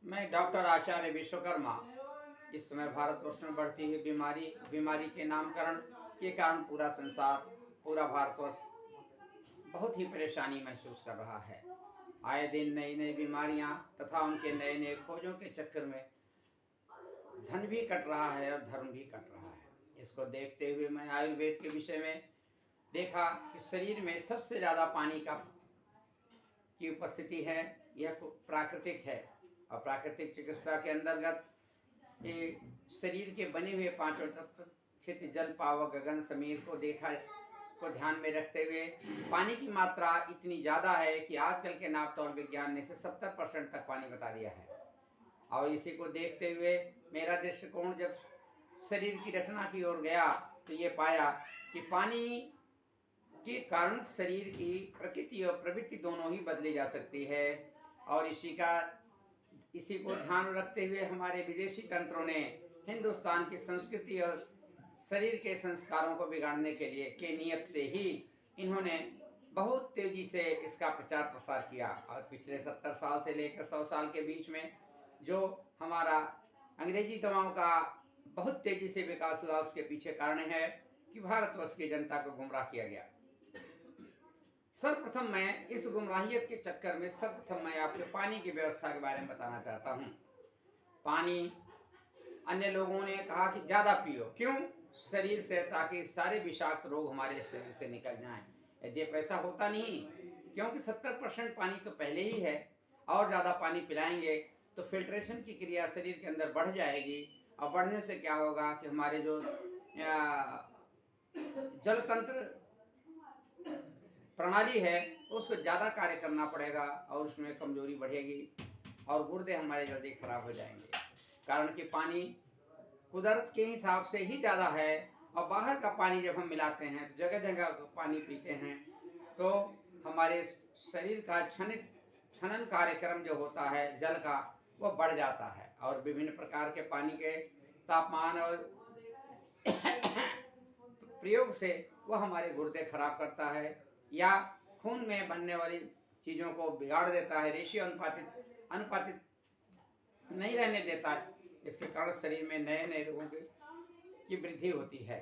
मैं डॉक्टर आचार्य विश्वकर्मा इस समय भारतवर्ष में बढ़ती हुई बीमारी के नामकरण के कारण पूरा संसार, पूरा भारतवर्ष बहुत ही परेशानी महसूस कर रहा है। आए दिन नई नई बीमारियां तथा उनके नए नए खोजों के चक्कर में धन भी कट रहा है और धर्म भी कट रहा है। इसको देखते हुए मैं आयुर्वेद के विषय में देखा कि शरीर में सबसे ज़्यादा पानी की उपस्थिति है, यह प्राकृतिक है। और प्राकृतिक चिकित्सा के अंतर्गत ये शरीर के बने हुए पांचों तत्व क्षेत्र जल पावक गगन समीर को ध्यान में रखते हुए पानी की मात्रा इतनी ज़्यादा है कि आजकल के नाप तौल विज्ञान ने इसे 70% तक पानी बता दिया है। और इसी को देखते हुए मेरा दृष्टिकोण जब शरीर की रचना की ओर गया तो ये पाया कि पानी के कारण शरीर की प्रकृति और प्रवृत्ति दोनों ही बदली जा सकती है। और इसी को ध्यान रखते हुए हमारे विदेशी तंत्रों ने हिंदुस्तान की संस्कृति और शरीर के संस्कारों को बिगाड़ने के नियत से ही इन्होंने बहुत तेजी से इसका प्रचार प्रसार किया। और पिछले 70 साल से लेकर 100 साल के बीच में जो हमारा अंग्रेजी दवाओं का बहुत तेजी से विकास हुआ, उसके पीछे कारण है कि भारतवर्ष की जनता को गुमराह किया गया। सर्वप्रथम मैं इस गुमराहियत के चक्कर में मैं आपको पानी की व्यवस्था के बारे में बताना चाहता हूँ। पानी अन्य लोगों ने कहा कि ज़्यादा पियो, क्यों? शरीर से, ताकि सारे विषाक्त रोग हमारे शरीर से निकल जाएं। यदि ऐसा होता नहीं, क्योंकि 70% पानी तो पहले ही है, और ज़्यादा पानी पिलाएंगे तो फिल्ट्रेशन की क्रिया शरीर के अंदर बढ़ जाएगी। और बढ़ने से क्या होगा कि हमारे जो जल तंत्र प्रणाली है उसको ज़्यादा कार्य करना पड़ेगा और उसमें कमजोरी बढ़ेगी और गुर्दे हमारे जल्दी खराब हो जाएंगे। कारण कि पानी कुदरत के हिसाब से ही ज़्यादा है। और बाहर का पानी जब हम मिलाते हैं तो जगह जगह पानी पीते हैं तो हमारे शरीर का छनन कार्यक्रम जो होता है जल का, वो बढ़ जाता है। और विभिन्न प्रकार के पानी के तापमान और प्रयोग से वह हमारे गुर्दे खराब करता है या खून में बनने वाली चीज़ों को बिगाड़ देता है, रेशियो अनुपातित नहीं रहने देता है। इसके कारण शरीर में नए नए रोगों की वृद्धि होती है।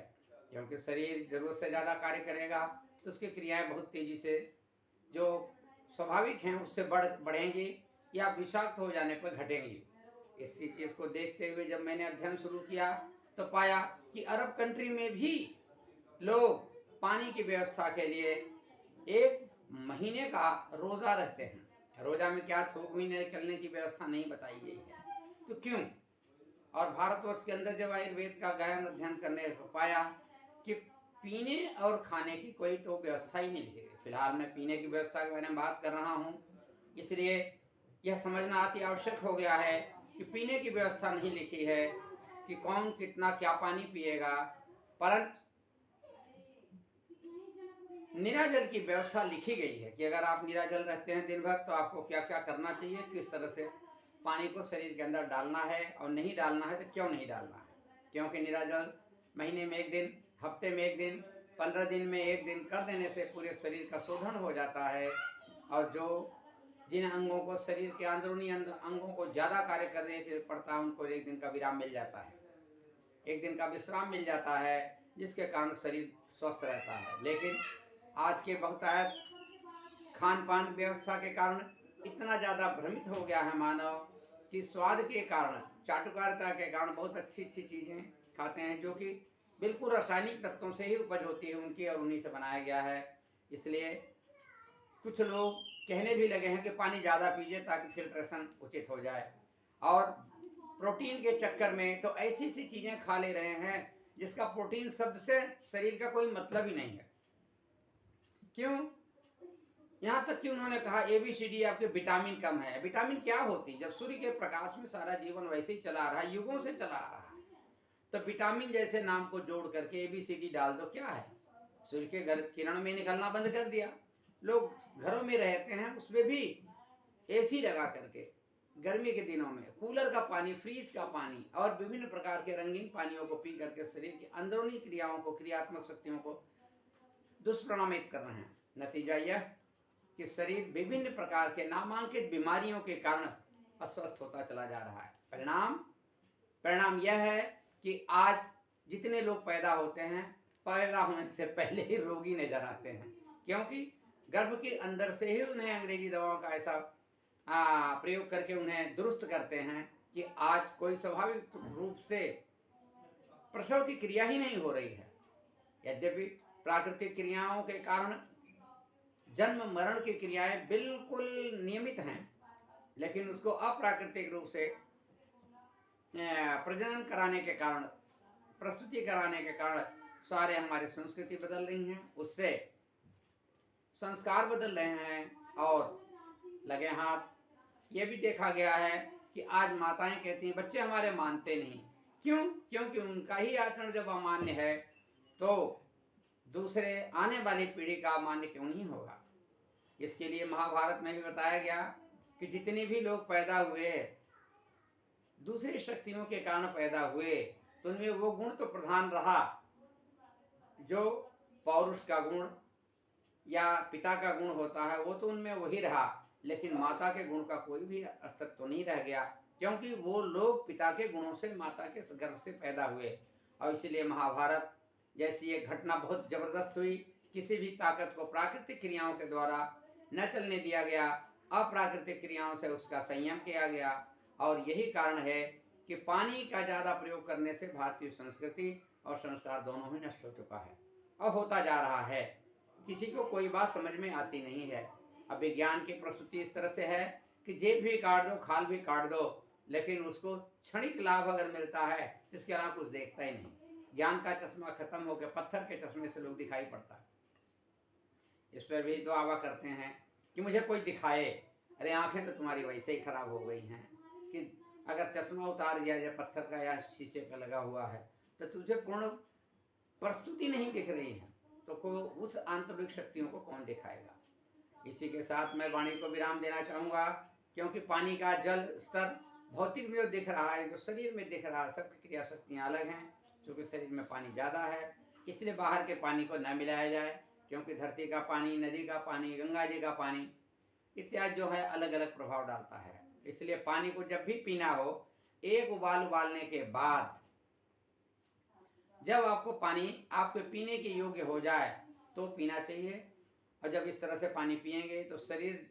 क्योंकि शरीर जरूरत से ज़्यादा कार्य करेगा तो उसकी क्रियाएं बहुत तेज़ी से जो स्वाभाविक हैं उससे बढ़ेंगी या विषाक्त हो जाने पर घटेंगी। इसी चीज़ को देखते हुए जब मैंने अध्ययन शुरू किया तो पाया कि अरब कंट्री में भी लोग पानी की व्यवस्था के लिए 1 महीने का रोज़ा रहते हैं। रोज़ा में क्या थूक भी निकलने की व्यवस्था नहीं बताई गई है, तो क्यों? और भारतवर्ष के अंदर जब आयुर्वेद का गहन अध्ययन करने को पाया कि पीने और खाने की कोई तो व्यवस्था ही नहीं लिखी गई। फिलहाल मैं पीने की व्यवस्था के बारे में बात कर रहा हूँ, इसलिए यह समझना अति आवश्यक हो गया है कि पीने की व्यवस्था नहीं लिखी है कि कौन कितना क्या पानी पिएगा। परंतु निराजल की व्यवस्था लिखी गई है कि अगर आप निराजल रहते हैं दिन भर तो आपको क्या क्या करना चाहिए, किस तरह से पानी को शरीर के अंदर डालना है और नहीं डालना है तो क्यों नहीं डालना है। क्योंकि निराजल महीने में 1 दिन, हफ्ते में 1 दिन, 15 दिन में 1 दिन कर देने से पूरे शरीर का शोधन हो जाता है। और जिन अंगों को शरीर के अंदरूनी अंगों को ज़्यादा कार्य करने के पड़ता है उनको 1 दिन का विराम मिल जाता है, 1 दिन का विश्राम मिल जाता है, जिसके कारण शरीर स्वस्थ रहता है। लेकिन आज के बहुतायत खान पान व्यवस्था के कारण इतना ज़्यादा भ्रमित हो गया है मानव कि स्वाद के कारण, चाटुकारिता के कारण बहुत अच्छी चीज़ें खाते हैं जो कि बिल्कुल रासायनिक तत्वों से ही उपज होती है उनकी और उन्हीं से बनाया गया है। इसलिए कुछ लोग कहने भी लगे हैं कि पानी ज़्यादा पीजिए ताकि फिल्ट्रेशन उचित हो जाए। और प्रोटीन के चक्कर में तो ऐसी चीज़ें खा ले रहे हैं जिसका प्रोटीन शब्द से शरीर का कोई मतलब ही नहीं है। क्यों? यहाँ तक कि उन्होंने कहा ABCD आपके विटामिन कम है। विटामिन क्या होती? जब सूर्य के प्रकाश में सारा जीवन वैसे ही चला आ रहा है, युगों से चला आ रहा है, तो विटामिन जैसे नाम को जोड़ करके ABCD डाल दो, क्या है? सूर्य के किरण में निकलना बंद कर दिया। लोग घरों में रहते हैं उसमें भी AC लगा करके, गर्मी के दिनों में कूलर का पानी, फ्रीज का पानी और विभिन्न प्रकार के रंगीन पानियों को पी करके शरीर की अंदरूनी क्रियाओं को, क्रियात्मक शक्तियों को दुष्प्रणामित कर रहे हैं। नतीजा यह कि शरीर विभिन्न प्रकार के नामांकित बीमारियों के कारण अस्वस्थ होता चला जा रहा है। परिणाम यह है कि आज जितने लोग पैदा होते हैं, पैदा होने से पहले ही रोगी नजर आते हैं, क्योंकि गर्भ के अंदर से ही उन्हें अंग्रेजी दवाओं का ऐसा प्रयोग करके उन्हें दुरुस्त करते हैं कि आज कोई स्वाभाविक रूप से प्रसव की क्रिया ही नहीं हो रही है। यद्यपि प्राकृतिक क्रियाओं के कारण जन्म मरण की क्रियाएं बिल्कुल नियमित हैं, लेकिन उसको अप्राकृतिक रूप से प्रजनन कराने के कारण, प्रस्तुति कराने के कारण सारे हमारी संस्कृति बदल रही हैं, उससे संस्कार बदल रहे हैं। और लगे हाथ ये भी देखा गया है कि आज माताएं कहती हैं बच्चे हमारे मानते नहीं। क्यों? क्योंकि उनका ही आचरण जब अमान्य है तो दूसरे आने वाली पीढ़ी का मान्य क्यों नहीं होगा। इसके लिए महाभारत में भी बताया गया कि जितने भी लोग पैदा हुए दूसरी शक्तियों के कारण पैदा हुए, तो उनमें वो गुण तो प्रधान रहा जो पौरुष का गुण या पिता का गुण होता है, वो तो उनमें वही रहा, लेकिन माता के गुण का कोई भी अस्तित्व तो नहीं रह गया, क्योंकि वो लोग पिता के गुणों से, माता के गर्भ से पैदा हुए। और इसलिए महाभारत जैसी एक घटना बहुत जबरदस्त हुई। किसी भी ताकत को प्राकृतिक क्रियाओं के द्वारा न चलने दिया गया, अप्राकृतिक क्रियाओं से उसका संयम किया गया। और यही कारण है कि पानी का ज़्यादा प्रयोग करने से भारतीय संस्कृति और संस्कार दोनों ही नष्ट हो चुका है और होता जा रहा है। किसी को कोई बात समझ में आती नहीं है। अब विज्ञान की प्रस्तुति इस तरह से है कि जेब भी काट दो, खाल भी काट दो, लेकिन उसको क्षणिक लाभ अगर मिलता है तो इसके अलावा कुछ देखता ही नहीं। ज्ञान का चश्मा खत्म होकर पत्थर के चश्मे से लोग दिखाई पड़ता है। इस पर भी दुआवा करते हैं कि मुझे कोई दिखाए। अरे आंखें तो तुम्हारी वैसे ही खराब हो गई हैं कि अगर चश्मा उतार दिया जाए पत्थर का या शीशे का लगा हुआ है तो तुझे पूर्ण प्रस्तुति नहीं दिख रही है, तो को उस आंतरिक शक्तियों को कौन दिखाएगा। इसी के साथ मैं वाणी को विराम देना चाहूँगा, क्योंकि पानी का जल स्तर भौतिक में जो दिख रहा है, जो शरीर में दिख रहा है, सबकी क्रिया शक्तियाँ अलग हैं। क्योंकि शरीर में पानी ज़्यादा है, इसलिए बाहर के पानी को न मिलाया जाए, क्योंकि धरती का पानी, नदी का पानी, गंगा जी का पानी इत्यादि जो है अलग अलग प्रभाव डालता है। इसलिए पानी को जब भी पीना हो, एक उबालने के बाद जब आपको पानी आपके पीने के योग्य हो जाए तो पीना चाहिए। और जब इस तरह से पानी पिएंगे तो शरीर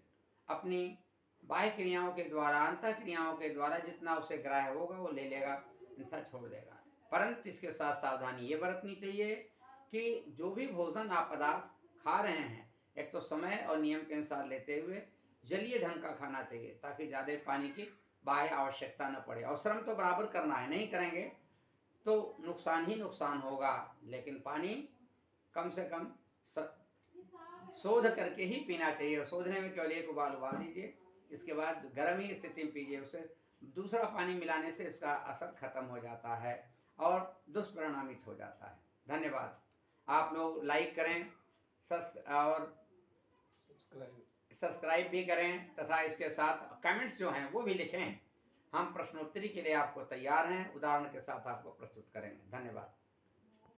अपनी बाह्य क्रियाओं के द्वारा, अंतः क्रियाओं के द्वारा जितना उसे ग्राह्य होगा वो ले लेगा, इंसान छोड़ देगा। परंतु इसके साथ सावधानी ये बरतनी चाहिए कि जो भी भोजन आप पदार्थ खा रहे हैं, एक तो समय और नियम के अनुसार लेते हुए जलीय ढंग का खाना चाहिए, ताकि ज़्यादा पानी की बाह्य आवश्यकता न पड़े। और श्रम तो बराबर करना है, नहीं करेंगे तो नुकसान ही नुकसान होगा। लेकिन पानी कम से कम शोध करके ही पीना चाहिए। शोधने में केवल एक उबाल दीजिए, इसके बाद गर्म ही स्थिति में पीजिए। उसे दूसरा पानी मिलाने से इसका असर खत्म हो जाता है और दुष्परिणामित हो जाता है। धन्यवाद। आप लोग लाइक करें और सब्सक्राइब भी करें, तथा इसके साथ कमेंट्स जो हैं वो भी लिखें। हम प्रश्नोत्तरी के लिए आपको तैयार हैं, उदाहरण के साथ आपको प्रस्तुत करेंगे। धन्यवाद।